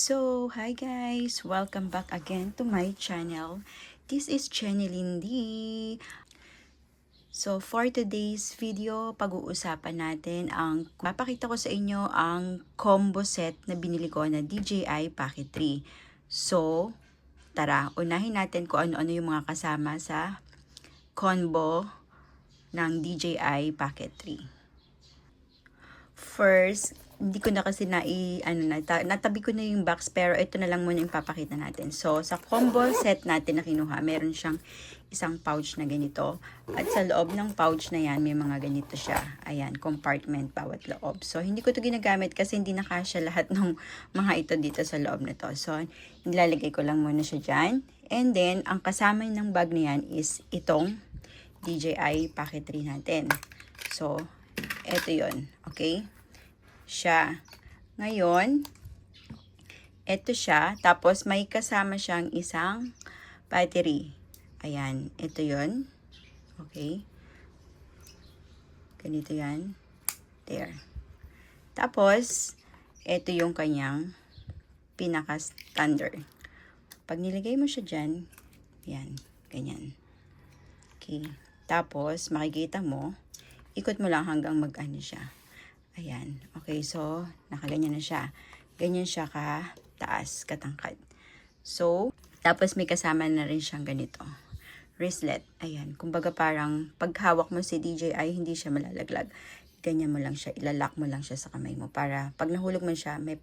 So, hi guys! Welcome back again to my channel. This is Jenny Lindy. So, for today's video, pag-uusapan natin mapakita ko sa inyo ang combo set na binili ko na DJI Pocket 3. So, tara, unahin natin kung ano-ano yung mga kasama sa combo ng DJI Pocket 3. First, hindi ko na kasi natabi ko na yung box, pero ito na lang muna yung papakita natin. So, sa combo set natin na kinuha, meron siyang isang pouch na ganito. At sa loob ng pouch na yan, may mga ganito siya. Ayan, compartment bawat loob. So, hindi ko ito ginagamit kasi hindi nakasya lahat ng mga ito dito sa loob na to. So, nilalagay ko lang muna siya dyan. And then, ang kasama ng bag na yan is itong DJI Pocket 3 natin. So, ito yun. Okay? Siya. Ngayon, ito siya. Tapos, may kasama siyang isang battery. Ayan. Ito yun. Okay? Ganito yan. There. Tapos, ito yung kanyang pinaka-standard. Pag nilagay mo siya dyan, yan. Ganyan. Okay. Tapos, makikita mo, ikot mo lang hanggang mag-ano siya. Ayan. Okay, so, nakaganyan na siya. Ganyan siya ka-taas, katangkad. So, tapos may kasama na rin siyang ganito. Wristlet. Ayan. Kumbaga parang paghawak mo si DJI, hindi siya malalaglag. Ganyan mo lang siya. Ilalak mo lang siya sa kamay mo. Para pag nahulog mo siya, may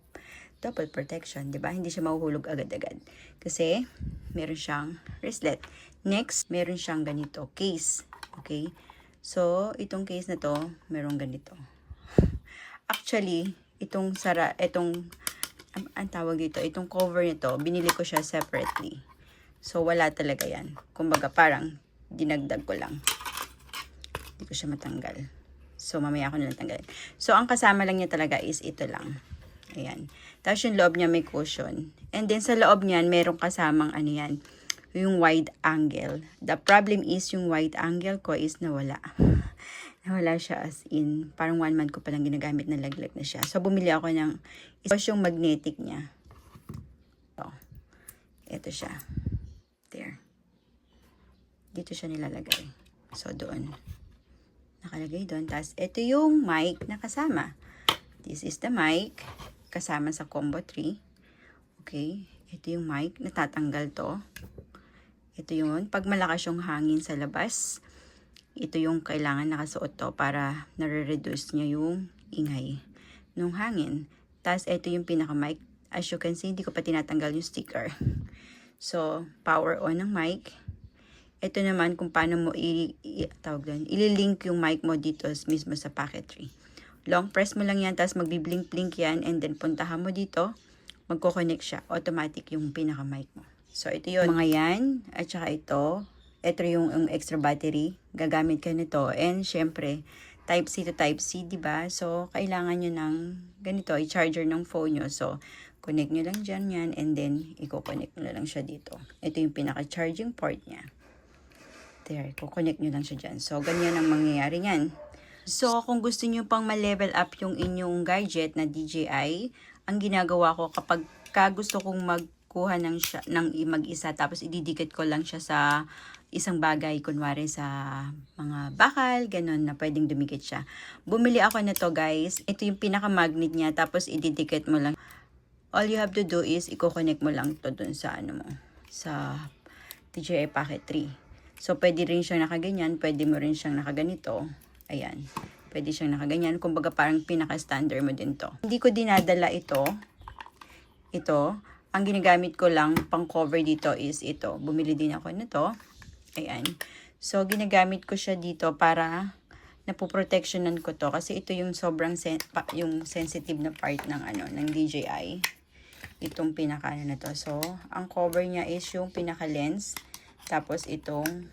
double protection. Diba? Hindi siya mahuhulog agad-agad. Kasi, meron siyang wristlet. Next, meron siyang ganito. Case. Okay? So, itong case na to, merong ganito. Actually, itong ang tawag dito, itong cover nito, binili ko siya separately. So, wala talaga yan. Kumbaga, parang dinagdag ko lang. Hindi ko siya matanggal. So, mamaya ako nalang tanggalin. So, ang kasama lang niya talaga is ito lang. Ayan. Tapos yung loob niya may cushion. And then, sa loob niyan, merong kasamang ano yan, yung wide angle. The problem is, yung wide angle ko is nawala. Nawala siya as in, parang 1 month ko palang ginagamit na laglag na siya. So, bumili ako ng yung magnetic niya. So, ito siya. There. Dito siya nilalagay. So, doon. Nakalagay doon. Tapos, ito yung mic na kasama. This is the mic. Kasama sa combo 3. Okay. Ito yung mic. Natatanggal to. Ito yun. Pag malakas yung hangin sa labas, ito yung kailangan nakasuot to para nare-reduce niya yung ingay ng hangin. Tapos, ito yung pinaka-mic. As you can see, hindi ko pa tinatanggal yung sticker. So, power on ng mic. Ito naman kung paano mo ililink yung mic mo dito mismo sa Pocket 3. Long press mo lang yan, tapos magbiblink-blink yan, and then puntahan mo dito, magko-connect siya. Automatic yung pinaka-mic mo. So, ito yun. Mga yan, at saka ito. Ito yung extra battery. Gagamit ka nito. And, syempre, Type-C to Type-C, diba? So, kailangan nyo ng ganito, i-charger ng phone nyo. So, connect nyo lang dyan yan. And then, i-connect nyo lang siya dito. Ito yung pinaka-charging port niya. There, i-connect nyo lang siya dyan. So, ganyan ang mangyayari niyan. So, kung gusto nyo pang ma-level up yung inyong gadget na DJI, ang ginagawa ko kapag gusto kong magkuha ng mag-isa, tapos ididikit ko lang siya sa isang bagay, kunwari sa mga bakal, ganun na pwedeng dumikit siya. Bumili ako na to guys. Ito yung pinaka-magnet niya, tapos ididikit mo lang. All you have to do is i-connect mo lang to dun sa sa DJI Pocket 3. So, pwede rin siyang nakaganyan, pwede mo rin siyang nakaganito. Ayan. Pwede siyang nakaganyan. Kumbaga parang pinaka-standard mo din to. Hindi ko dinadala ito. Ito. Ang ginagamit ko lang pang cover dito is ito. Bumili din ako nito. Ayan. So, ginagamit ko siya dito para napoprotectionan ko to. Kasi ito yung sobrang yung sensitive na part ng DJI. Itong pinaka na to. So, ang cover niya is yung pinaka-lens. Tapos itong,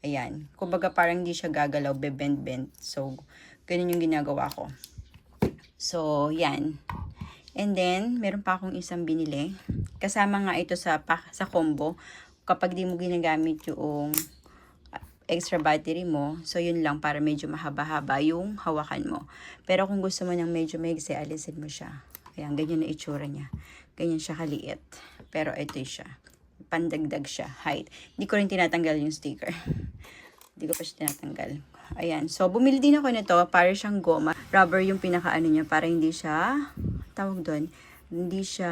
ayan. Kumbaga parang hindi siya gagalaw, bend-bend. So, ganun yung ginagawa ko. So, yan. And then, meron pa akong isang binili. Kasama nga ito sa combo. Kapag di mo ginagamit yung extra battery mo, so yun lang para medyo mahaba-haba yung hawakan mo. Pero kung gusto mo ng medyo maigsi, alisin mo siya. Ayan, ganyan na itsura niya. Ganyan siya kaliit. Pero ito siya. Pandagdag siya, height. Hindi ko rin tinatanggal yung sticker. Hindi ko pa siya tinatanggal. Ayan. So, bumili din ako nito. Para siyang goma. Rubber yung pinakaano niya. Para hindi siya, tawag doon, hindi siya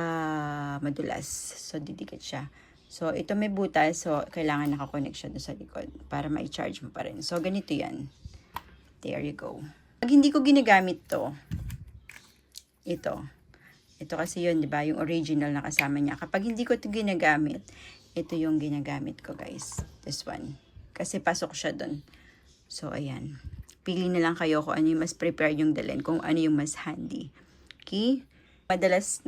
madulas. So, didikit siya. So, ito may butas. So, kailangan nakakonect siya doon sa likod. Para ma-charge mo pa rin. So, ganito yan. There you go. Pag hindi ko ginagamit to, ito. Ito kasi yun, di ba? Yung original na kasama niya. Kapag hindi ko ito ginagamit, ito yung ginagamit ko, guys. This one. Kasi pasok siya dun. So, ayan. Pili na lang kayo kung ano yung mas prepare yung dalhin. Kung ano yung mas handy. Okay? Madalas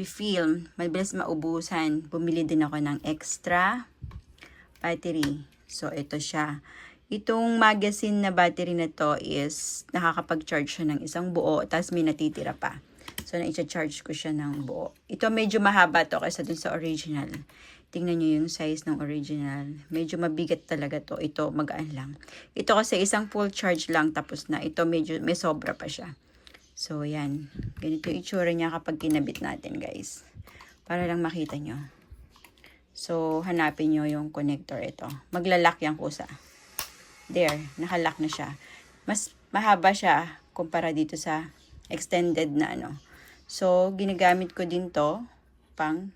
film. Madalas maubusan. Bumili din ako ng extra battery. So, ito siya. Itong magazine na battery na to is nakakapag-charge siya ng isang buo, tapos may natitira pa. So, na-charge ko siya ng buo. Ito medyo mahaba to kaysa dun sa original. Tingnan nyo yung size ng original. Medyo mabigat talaga to. Ito, magaan lang. Ito kasi isang full charge lang tapos na. Ito medyo may sobra pa siya. So, yan. Ganito yung itsura niya kapag kinabit natin, guys. Para lang makita nyo. So, hanapin nyo yung connector ito. Maglalak yung kusa. There, nakalock na siya. Mas mahaba siya kumpara dito sa extended na ano. So, ginagamit ko din to pang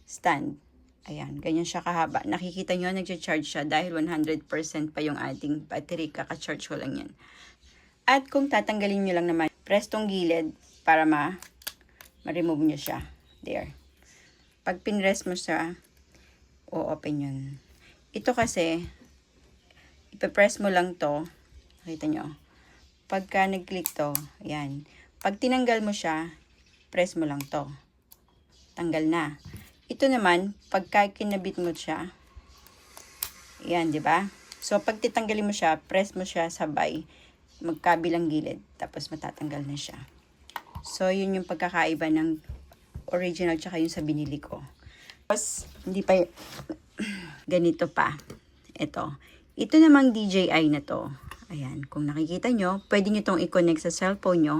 stand. Ayan, ganyan siya kahaba. Nakikita nyo, nag-charge siya dahil 100% pa yung ating battery. Kaka-charge ko lang yan. At kung tatanggalin nyo lang naman, press tong gilid para ma-remove nyo siya. There. Pag pinrest mo siya, o-open yun. Ito kasi, ipe-press mo lang to. Nakita nyo. Pagka nag-click to, ayan. Pag tinanggal mo siya, press mo lang to. Tanggal na. Ito naman, pagka kinabit mo siya, ayan, di ba? So, pag titanggalin mo siya, press mo siya sabay, magkabilang gilid, tapos matatanggal na siya. So, yun yung pagkakaiba ng original tsaka yung sa binili ko. Tapos, hindi pa ganito pa. Ito. Ito namang DJI na to. Ayan, kung nakikita nyo, pwede nyo itong i-connect sa cellphone nyo.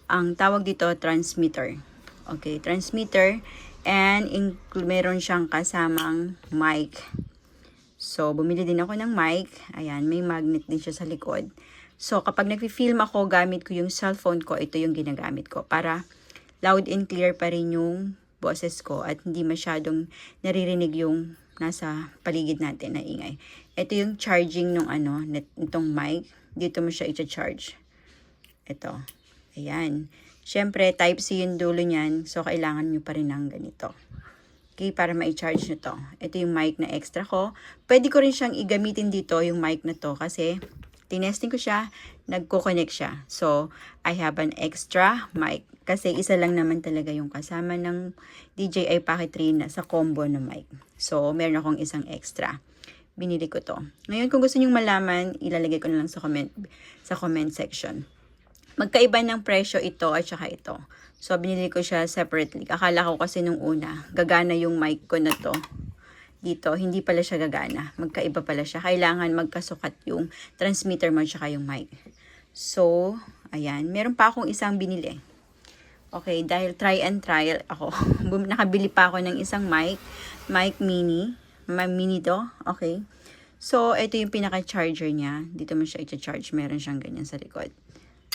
Ang tawag dito, transmitter. Okay, transmitter. And meron siyang kasamang mic. So, bumili din ako ng mic. Ayan, may magnet din siya sa likod. So, kapag nag-film ako, gamit ko yung cellphone ko, ito yung ginagamit ko. Para loud and clear pa rin yung boses ko at hindi masyadong naririnig yung nasa paligid natin na ingay. Ito yung charging nung nitong mic. Dito mo siya i-charge. Ito. Ayan. Siyempre, Type-C yung dulo niyan. So, kailangan nyo pa rin ng ganito. Okay, para ma-charge nyo to. Ito yung mic na extra ko. Pwede ko rin siyang igamitin dito, yung mic na to. Kasi, tinesting ko siya, nagko-connect siya. So, I have an extra mic. Kasi, isa lang naman talaga yung kasama ng DJI Pocket 3 na sa combo na mic. So, meron akong isang extra. Binili ko to. Ngayon, kung gusto nyong malaman, ilalagay ko na lang sa comment section. Magkaiba ng presyo ito at saka ito. So, binili ko siya separately. Akala ko kasi nung una, gagana yung mic ko na to. Dito, hindi pala siya gagana. Magkaiba pala siya. Kailangan magkasukat yung transmitter mo at saka yung mic. So, ayan. Meron pa akong isang binili. Okay, dahil try and trial ako. Nakabili pa ako ng isang mic. Mic mini. Mini to. Okay. So, ito yung pinaka-charger niya. Dito mo siya i-charge. Meron siyang ganyan sa likod.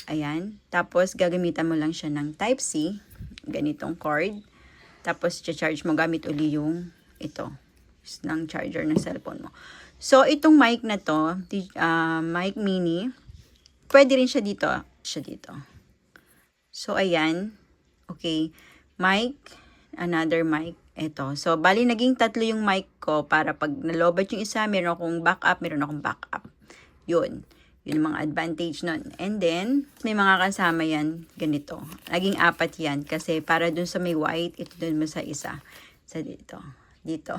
Ayan. Tapos, gagamitan mo lang siya ng Type-C. Ganitong cord. Tapos, i-charge mo gamit uli yung ito. Ng charger ng cellphone mo. So, itong mic na to, mic mini, pwede rin siya dito. So, ayan. Okay. Mic, another mic. Ito. So, bali naging tatlo yung mic ko para pag nalobat yung isa, meron akong backup. Yun. Yun ang mga advantage nun. And then, may mga kasama yan, ganito. Naging 4 yan kasi para dun sa may white, ito dun mo sa isa. Sa dito.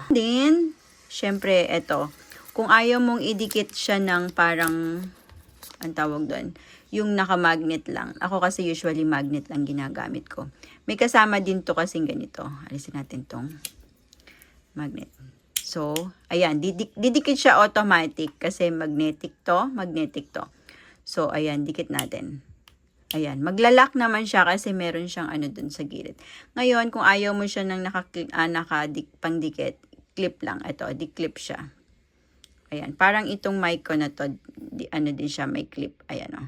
Then, syempre, ito. Kung ayaw mong idikit siya ng parang, ang tawag doon, yung naka-magnet lang. Ako kasi usually magnet lang ginagamit ko. May kasama din to kasing ganito. Alisin natin tong magnet. So, ayan, didikit siya automatic kasi magnetic to. So, ayan, dikit natin. Ayan, maglalak naman siya kasi meron siyang ano dun sa gilid. Ngayon, kung ayaw mo siya ng pangdikit, clip lang. Ito, di-clip siya. Ayan, parang itong mic ko na to, ano din siya, may clip. Ayan o.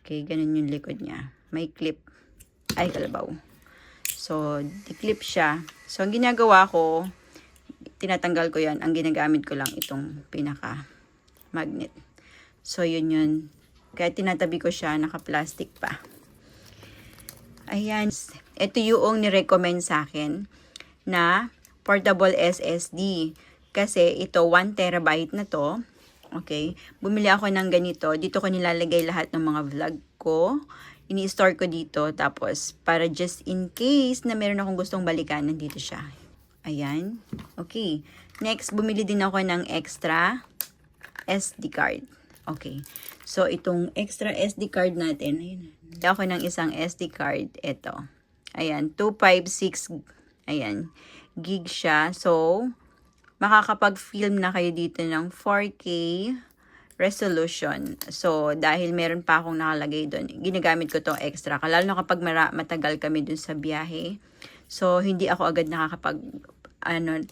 Okay, ganun yung likod niya. May clip. Ay, kalabaw. So, di-clip siya. So, ang ginagawa ko, tinatanggal ko yan. Ang ginagamit ko lang itong pinaka-magnet. So, yun yun. Kaya tinatabi ko siya, naka-plastic pa. Ayan. Ito yung ni-recommend sa akin na portable SSD. Kasi ito, 1 terabyte na to. Okay. Bumili ako ng ganito. Dito ko nilalagay lahat ng mga vlog ko. Ini-store ko dito. Tapos, para just in case na meron akong gustong balikan, nandito siya. Ayan. Okay. Next, bumili din ako ng extra SD card. Okay. So, itong extra SD card natin, ayun. Bumili ako ng isang SD card. Ito. Ayan. 256. Ayan. Gig siya. So, makakapag-film na kayo dito ng 4K resolution. So, dahil meron pa akong nakalagay doon, ginagamit ko itong extra. Lalo na kapag matagal kami dun sa biyahe. So, hindi ako agad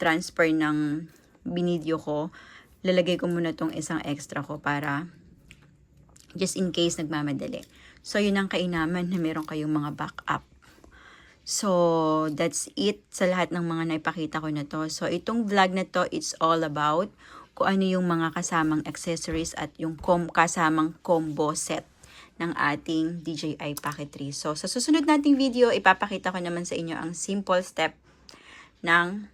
transfer ng binidyo ko. Lalagay ko muna itong isang extra ko para just in case nagmamadali. So, yun ang kainaman na meron kayong mga backup. So, that's it sa lahat ng mga naipakita ko na to. So, itong vlog na to, it's all about kung ano yung mga kasamang accessories at yung kasamang combo set ng ating DJI Pocket 3. So, sa susunod nating video, ipapakita ko naman sa inyo ang simple step ng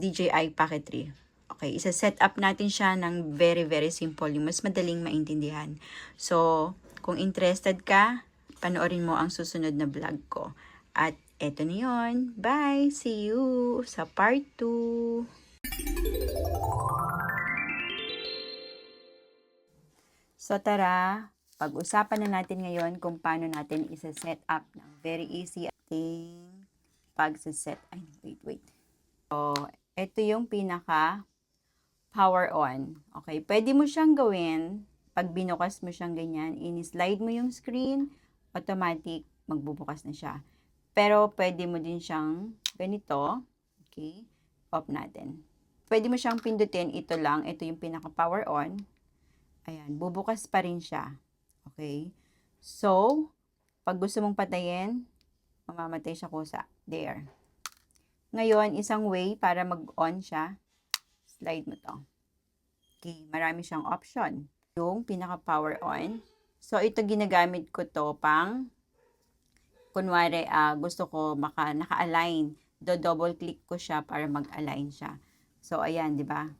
DJI Pocket 3. Okay, isa-set up natin siya ng very, very simple. Yung mas madaling maintindihan. So, kung interested ka, panoorin mo ang susunod na vlog ko. At eto na yun. Bye! See you sa part 2. So tara, pag-usapan na natin ngayon kung paano natin isa-set up ng very easy ating pag-set. Ay, wait. So, ito yung pinaka power on. Okay, pwede mo siyang gawin pag binukas mo siyang ganyan, in-slide mo yung screen, automatic magbubukas na siya. Pero, pwede mo din siyang ganito. Okay. Off natin. Pwede mo siyang pindutin. Ito lang. Ito yung pinaka-power on. Ayan. Bubukas pa rin siya. Okay. So, pag gusto mong patayin, mamamatay siya kusa. There. Ngayon, isang way para mag-on siya, slide mo to. Okay. Marami siyang option. Yung pinaka-power on. So, ito ginagamit ko to pang kunwari, gusto ko naka-align. Do-double click ko siya para mag-align siya. So, ayan, di ba?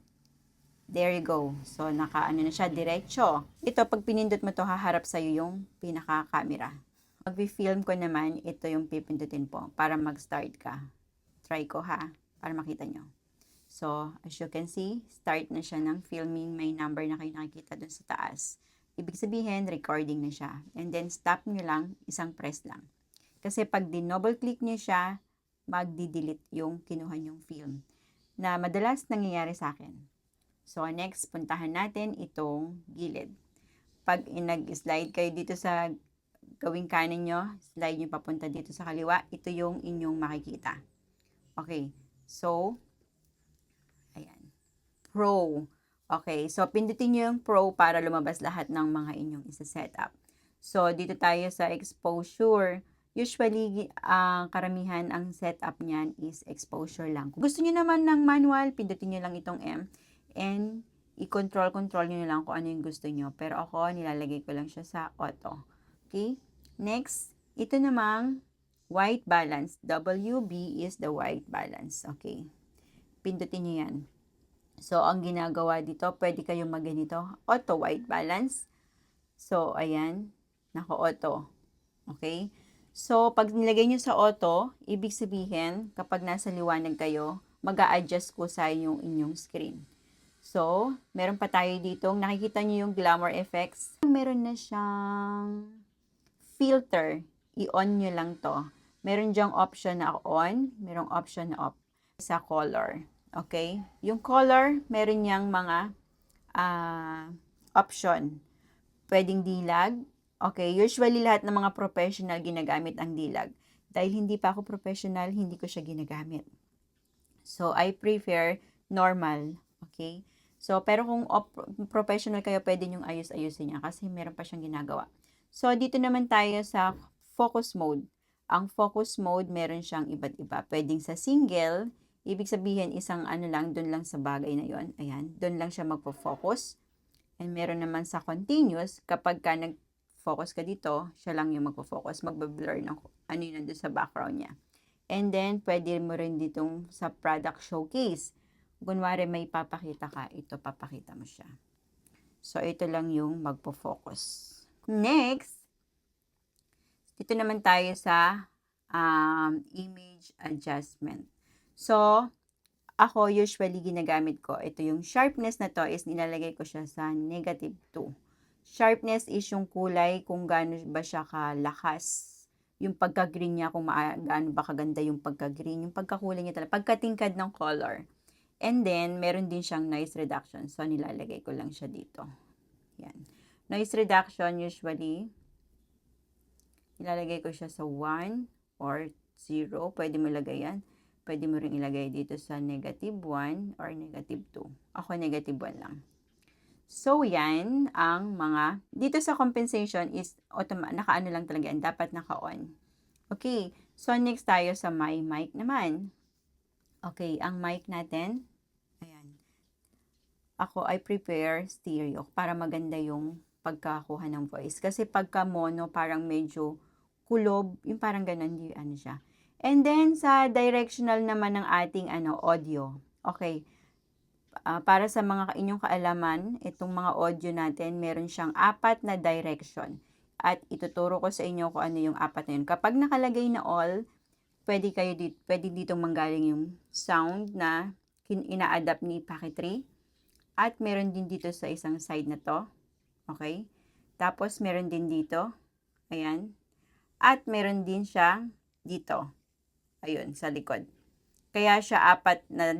There you go. So, naka-ano na siya, diretso. Ito, pag pinindot mo to, haharap sa'yo yung pinaka-camera. Pag-film ko naman, ito yung pipindutin po para mag-start ka. Try ko ha, para makita nyo. So, as you can see, start na siya ng filming. May number na kayo nakikita dun sa taas. Ibig sabihin, recording na siya. And then, stop nyo lang, isang press lang. Kasi pag din-double click niyo siya, magdi-delete yung kinuha nyong film. Na madalas nangyayari sa akin. So, next, puntahan natin itong gilid. Pag nag-slide kayo dito sa gawing kanan nyo, slide nyo papunta dito sa kaliwa, ito yung inyong makikita. Okay. So, ayan. Pro. Okay. So, pindutin nyo yung Pro para lumabas lahat ng mga inyong isa-setup. So, dito tayo sa exposure. Usually, karamihan ang setup niyan is exposure lang. Kung gusto niyo naman ng manual, pindutin niyo lang itong M. And, i-control niyo lang kung ano yung gusto niyo. Pero ako, nilalagay ko lang siya sa auto. Okay? Next, ito namang white balance. WB is the white balance. Okay? Pindutin niyo yan. So, ang ginagawa dito, pwede kayong magganito. Auto white balance. So, ayan. Naka-auto. Okay? So, pag nilagay nyo sa auto, ibig sabihin, kapag nasa liwanag kayo, mag-a-adjust ko sa inyong screen. So, meron pa tayo dito. Nakikita nyo yung glamour effects. Meron na siyang filter. I-on nyo lang to. Meron dyang option na on, merong option na off sa color. Okay? Yung color, meron niyang mga option. Pwedeng dilag, Okay, usually lahat ng mga professional ginagamit ang dilag. Dahil hindi pa ako professional, hindi ko siya ginagamit. So, I prefer normal. Okay? So, pero kung professional kayo, pwede nyong ayos-ayusin niya kasi meron pa siyang ginagawa. So, dito naman tayo sa focus mode. Ang focus mode, meron siyang iba't iba. Pwedeng sa single, ibig sabihin isang ano lang, dun lang sa bagay na yon. Ayan, dun lang siya magpo-focus. And meron naman sa continuous, kapag ka nag-focus ka dito, siya lang yung magpo-focus, magbablur ng ano yun nandun sa background niya. And then, pwede mo rin ditong sa product showcase. Kunwari may papakita ka, ito papakita mo siya. So, ito lang yung magpo-focus. Next, dito naman tayo sa image adjustment. So, ako usually ginagamit ko, ito yung sharpness na to is nilalagay ko siya sa -2. Sharpness is yung kulay kung gaano ba siya kalakas. Yung pagka-green niya, kung gaano ba kaganda yung pagka-green, yung pagkakulay niya talaga, pagkatingkad ng color. And then, meron din siyang noise reduction. So, nilalagay ko lang siya dito. Yan. Noise reduction, usually, nilalagay ko siya sa 1 or 0. Pwede mo lagay yan. Pwede mo rin ilagay dito sa -1 or -2. Ako -1 lang. So, yan ang mga, dito sa compensation is, naka-ano lang talaga yan, dapat naka-on. Okay, so next tayo sa my mic naman. Okay, ang mic natin, ayan. Ako, I prepare stereo para maganda yung pagkakuha ng voice. Kasi pagka mono, parang medyo kulob, yung parang ganun, di ano siya. And then, sa directional naman ng ating audio. Okay. Para sa mga inyong kaalaman, itong mga audio natin, meron siyang 4 na direction. At ituturo ko sa inyo kung ano yung 4 na yun. Kapag nakalagay na all, pwede ditong manggaling yung sound na ina-adapt ni Pocket 3. At meron din dito sa isang side na to. Okay. Tapos, meron din dito. Ayan. At meron din siya dito. Ayun, sa likod. Kaya siya 4 na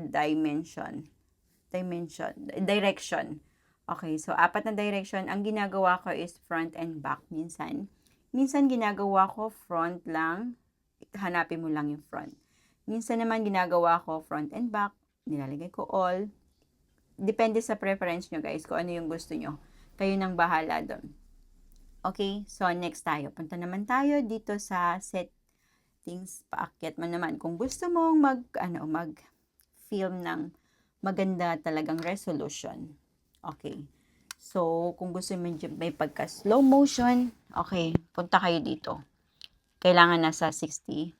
direction. Okay, so 4 na direction. Ang ginagawa ko is front and back minsan. Minsan ginagawa ko front lang. Hanapin mo lang yung front. Minsan naman ginagawa ko front and back. Nilalagay ko all. Depende sa preference nyo guys, kung ano yung gusto nyo. Kayo nang bahala doon. Okay, so next tayo. Punta naman tayo dito sa settings. Paakyat mo naman. Kung gusto mong mag-film ng maganda talagang resolution. Okay. So, kung gusto mo may pagka slow motion, okay, punta kayo dito. Kailangan nasa 60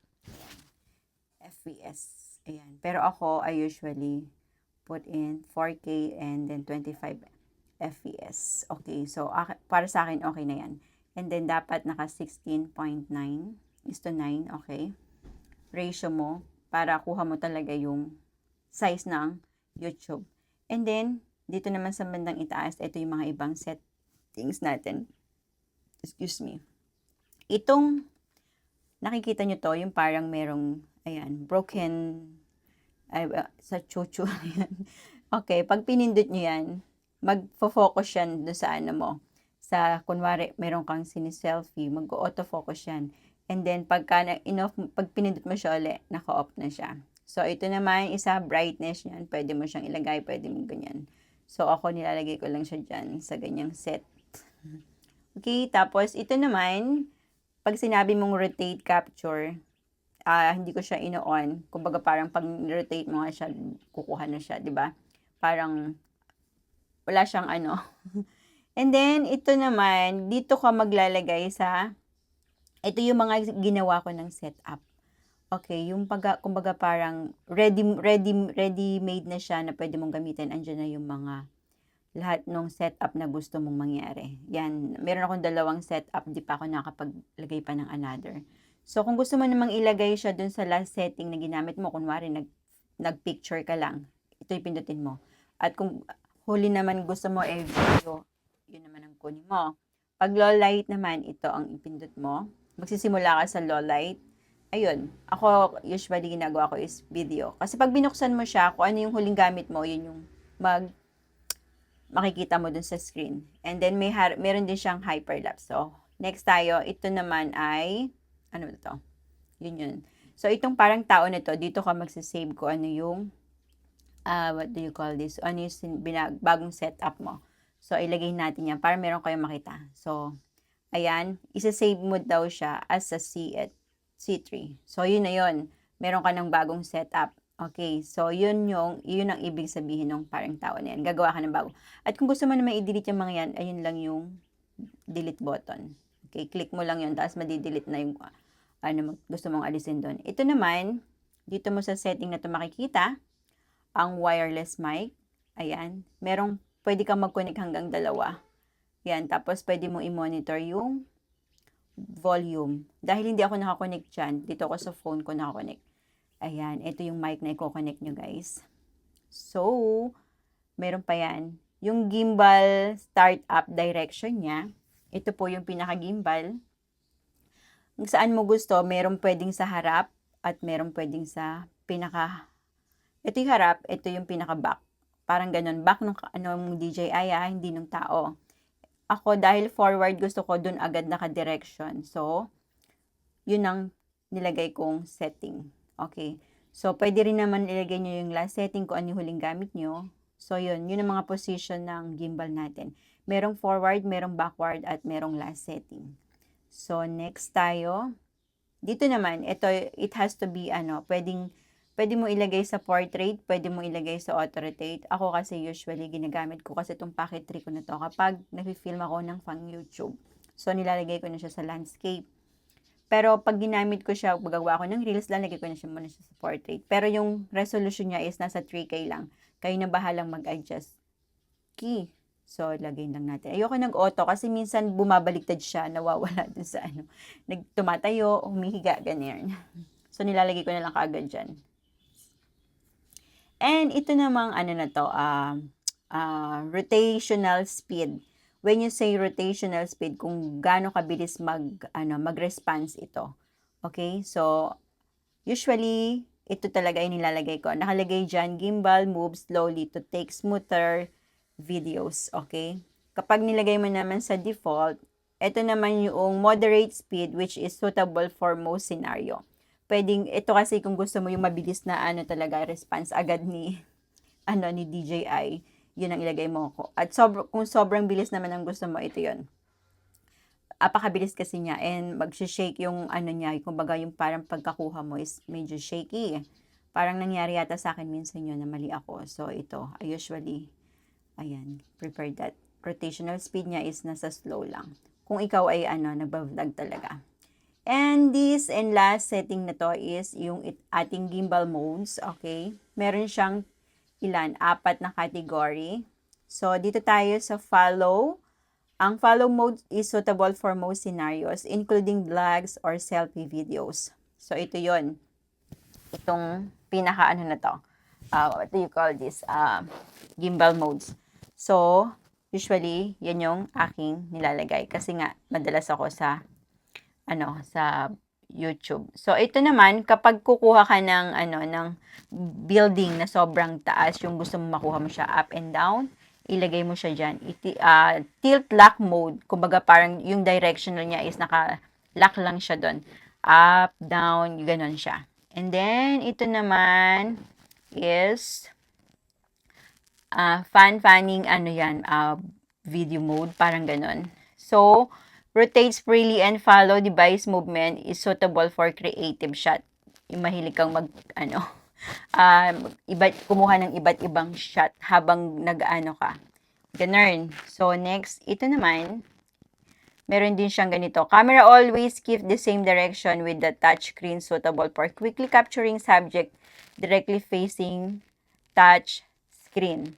FPS. Ayan. Pero ako, I usually put in 4K and then 25 FPS. Okay. So, para sa akin, okay na yan. And then, dapat naka 16.9:9. Okay. Ratio mo para kuha mo talaga yung size ng YouTube. And then, dito naman sa bandang itaas, ito yung mga ibang settings natin. Excuse me. Itong, nakikita nyo to, yung parang merong, ayan, broken, sa chuchu. Okay, pag pinindot nyo yan, mag-focus yan doon sa ano mo. Sa, kunwari, meron kang siniselfie, mag-autofocus yan. And then, pag pinindot mo siya ulit, naka-off na siya. So, ito naman, isa, brightness yan. Pwede mo siyang ilagay, pwede mo ganyan. So, ako nilalagay ko lang siya dyan sa ganyang set. Okay, tapos, ito naman, pag sinabi mong rotate capture, hindi ko siya ino-on. Kumbaga, parang pag rotate mo nga siya, kukuha na siya, di ba? Parang, wala siyang ano. And then, ito naman, dito ka maglalagay sa, ito yung mga ginawa ko ng setup. Okay, yung kumbaga parang ready-made na siya na pwede mong gamitin. Andiyan na yung mga lahat ng setup na gusto mong mangyari. Yan, meron akong 2 setup, di pa ako nakapaglagay pa ng another. So, kung gusto mo namang ilagay siya dun sa last setting na ginamit mo, kunwari nag-picture ka lang, ito yung pindutin mo. At kung huli naman gusto mo video, yun naman ang kunin mo. Pag low light naman, ito ang ipindot mo. Magsisimula ka sa low light. Ayun, ako usually ginagawa ko is video. Kasi pag binuksan mo siya, kung ano yung huling gamit mo, yun yung makikita mo dun sa screen. And then meron din siyang hyperlapse. So, Next tayo, ito naman ay, ano ba to? Yun. So, itong parang tao na to, dito ka magsasave ko ano yung, what do you call this? Ano yung bagong setup mo. So, ilagay natin yan para meron kayong makita. So, ayan, isa-save mo daw siya as a C3. So, yun na yun. Meron ka ng bagong setup. Okay, so yun ang ibig sabihin ng parang tao na yan. Gagawa ka ng bago. At kung gusto mo na i-delete yung mga yan, ayun lang yung delete button. Okay, click mo lang yun, tapos madi-delete na yung gusto mong alisin doon. Ito naman, dito mo sa setting na to makikita, ang wireless mic. Ayan, pwede kang mag-connect hanggang 2. Yan, tapos pwede mo i-monitor yung volume. Dahil hindi ako nakakonect dyan, dito ako sa phone ko nakakonect. Ayan, ito yung mic na i-connect nyo guys. So, meron pa yan. Yung gimbal startup direction niya, ito po yung pinaka-gimbal. Kung saan mo gusto, meron pwedeng sa harap at meron pwedeng sa ito yung harap, ito yung pinaka-back. Parang ganun, back ng DJI hindi ng tao. Ako, dahil forward, gusto ko dun agad naka-direction. So, yun ang nilagay kong setting. Okay. So, pwede rin naman ilagay nyo yung last setting kung ano yung huling gamit nyo. So, yun ang mga position ng gimbal natin. Merong forward, merong backward, at merong last setting. So, next tayo. Dito naman, it has to be, pwede mo ilagay sa portrait, pwede mo ilagay sa auto-rotate. Ako kasi usually ginagamit ko kasi itong pocket trick ko na to kapag nag-film ako ng pang YouTube. So, nilalagay ko na siya sa landscape. Pero pag ginamit ko siya, gagawa ko ng reels, lalagay ko na siya muna sa portrait. Pero yung resolution niya is nasa 3K lang. Kayo na bahalang mag-adjust. Key. So, lagay lang natin. Ayoko nag-auto kasi minsan bumabaliktad siya, nawawala dun sa tumatayo, humihiga, ganyan. So, nilalagay ko na lang kaagad dyan. And ito namang rotational speed. When you say rotational speed, kung gaano kabilis mag-response ito. Okay? So, usually, ito talaga yung nilalagay ko. Nakalagay dyan, gimbal moves slowly to take smoother videos. Okay? Kapag nilagay mo naman sa default, ito naman yung moderate speed which is suitable for most scenario. Pwedeng, ito kasi kung gusto mo yung mabilis na talaga response agad ni DJI, yun ang ilagay mo ko. At kung sobrang bilis naman ang gusto mo, ito yun. Apakabilis kasi niya and mag-shake yung niya, kumbaga yung parang pagkakuha mo is medyo shaky. Parang nangyari yata sa akin minsan yun na mali ako. So ito, I usually, prefer that. Rotational speed niya is nasa slow lang. Kung ikaw ay nagba-vlog talaga. And this and last setting na to is yung ating gimbal modes, okay? Meron siyang 4 na category. So, dito tayo sa follow. Ang follow mode is suitable for most scenarios, including vlogs or selfie videos. So, ito yon. Itong pinaka na to. What do you call this? Gimbal modes. So, usually, yan yung aking nilalagay. Kasi nga, madalas ako sa YouTube. So, ito naman, kapag kukuha ka ng building na sobrang taas, yung gusto mo makuha mo siya up and down, ilagay mo siya dyan. Tilt lock mode, kumbaga parang yung directional niya is naka-lock lang siya doon. Up, down, ganon siya. And then, ito naman is fanning, video mode, parang ganon. So, rotates freely and follow device movement is suitable for creative shot. Yung mahilig kang kumuha ng iba't ibang shot habang ka. Ganun. So, next, ito naman, meron din siyang ganito. Camera always keep the same direction with the touch screen suitable for quickly capturing subject directly facing touch screen.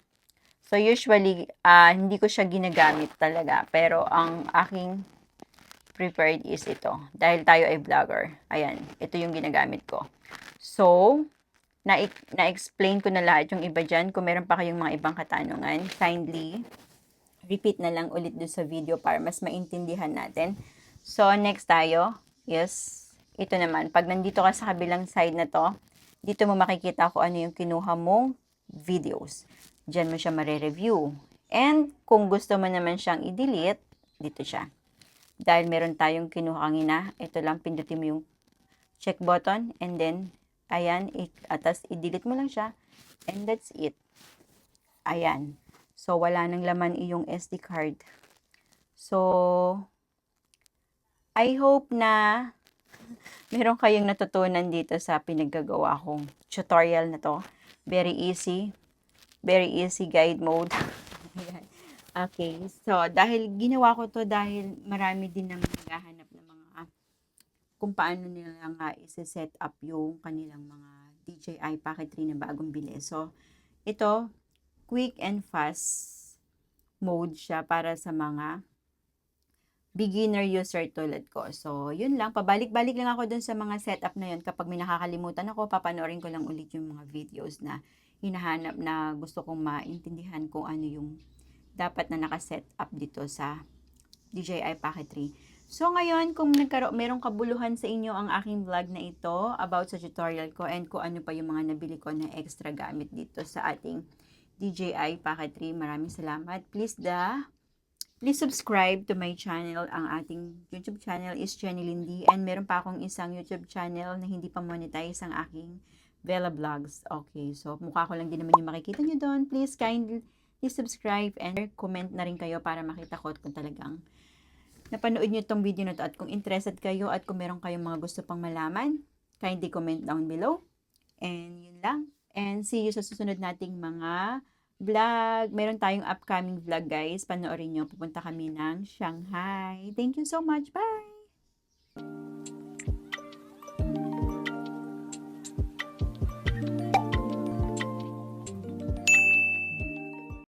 So, usually, hindi ko siya ginagamit talaga. Pero, ang aking preferred is ito. Dahil tayo ay vlogger. Ayan, ito yung ginagamit ko. So, na-explain ko na lahat yung iba dyan. Kung meron pa kayong mga ibang katanungan, kindly repeat na lang ulit dun sa video para mas maintindihan natin. So, next tayo is ito naman. Pag nandito ka sa kabilang side na to, dito mo makikita kung ano yung kinuha mong videos. Diyan mo siya mare-review. And kung gusto mo naman siyang i-delete, dito siya. dahil meron tayong kinuha kanina, ito lang, pindutin mo yung check button, and then, ayan, atas i-delete mo lang siya, and that's it. Ayan. So, wala nang laman iyong SD card. So, I hope na meron kayong natutunan dito sa pinaggagawa kong tutorial na to. Very easy guide mode. Ayan. Okay, so dahil ginawa ko to dahil marami din naman naghahanap ng mga kung paano nila nga i-set up yung kanilang mga DJI Pocket 3 na bagong bili. So, ito, quick and fast mode siya para sa mga beginner user tulad ko. So, yun lang. Pabalik-balik lang ako dun sa mga setup na yun. Kapag may nakakalimutan ako, papanoorin ko lang ulit yung mga videos na hinahanap na gusto kong maintindihan kung ano yung dapat na nakaset up dito sa DJI Pocket 3. So, ngayon, kung merong kabuluhan sa inyo ang aking vlog na ito about sa tutorial ko and kung ano pa yung mga nabili ko na extra gamit dito sa ating DJI Pocket 3, maraming salamat. Please subscribe to my channel. Ang ating YouTube channel is Jenny Lindy. And meron pa akong isang YouTube channel na hindi pa monetize ang aking Vela Vlogs. Okay, so mukha ko lang din naman yung makikita nyo doon. Please kindly subscribe and comment na rin kayo para makita ko kung talagang napanood nyo itong video na to. At kung interested kayo at kung meron kayong mga gusto pang malaman, kindly comment down below. And yun lang. And see you sa susunod nating mga vlog. Meron tayong upcoming vlog, guys. Panoorin nyo. Pupunta kami ng Shanghai. Thank you so much. Bye!